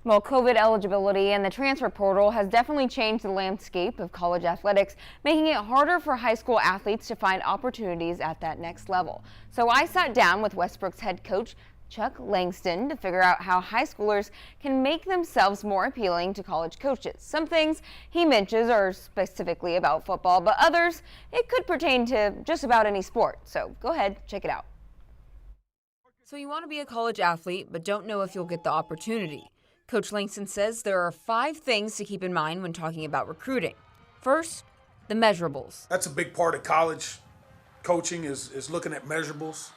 Well, COVID eligibility and the transfer portal has definitely changed the landscape of college athletics, making it harder for high school athletes to find opportunities at that next level. So I sat down with Westbrook's head coach, Chuck Langston, to figure out how high schoolers can make themselves more appealing to college coaches. Some things he mentions are specifically about football, but others, it could pertain to just about any sport. So go ahead, check it out. So you want to be a college athlete, but don't know if you'll get the opportunity. Coach Langston says there are 5 things to keep in mind when talking about recruiting. First, the measurables. That's a big part of college coaching is looking at measurables.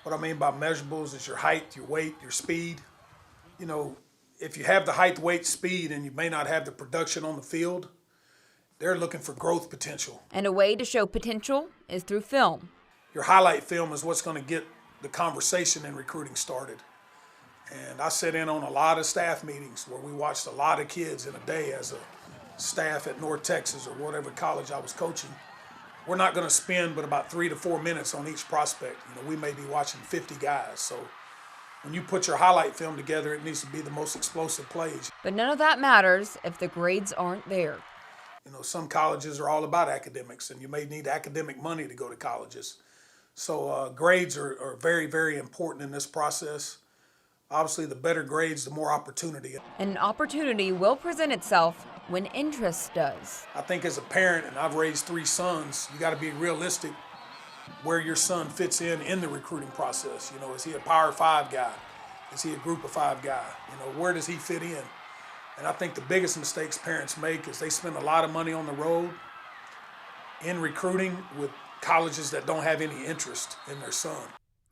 What I mean by measurables is your height, your weight, your speed. You know, if you have the height, weight, speed, and you may not have the production on the field, they're looking for growth potential. And a way to show potential is through film. Your highlight film is what's going to get the conversation in recruiting started. And I sat in on a lot of staff meetings where we watched a lot of kids in a day as a staff at North Texas or whatever college I was coaching. We're not going to spend but about 3 to 4 minutes on each prospect. You know, we may be watching 50 guys. So when you put your highlight film together, it needs to be the most explosive plays. But none of that matters if the grades aren't there. You know, some colleges are all about academics, and you may need academic money to go to colleges. So grades are very, very important in this process. Obviously, the better grades, the more opportunity. An opportunity will present itself when interest does. I think as a parent, and I've raised 3 sons, you got to be realistic where your son fits in the recruiting process. You know, is he a Power 5 guy? Is he a Group of 5 guy? You know, where does he fit in? And I think the biggest mistakes parents make is they spend a lot of money on the road in recruiting with colleges that don't have any interest in their son.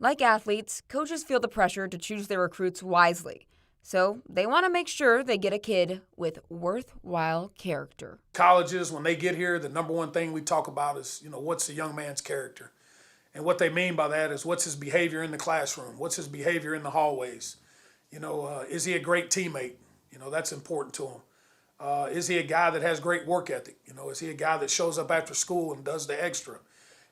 Like athletes, coaches feel the pressure to choose their recruits wisely. So they want to make sure they get a kid with worthwhile character. Colleges, when they get here, the number one thing we talk about is, you know, what's the young man's character? And what they mean by that is what's his behavior in the classroom? What's his behavior in the hallways? You know, is he a great teammate? You know, that's important to him. Is he a guy that has great work ethic? You know, is he a guy that shows up after school and does the extra?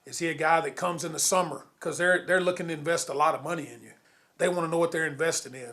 Is he a guy that comes in the summer? Because they're looking to invest a lot of money in you. They want to know what they're investing in.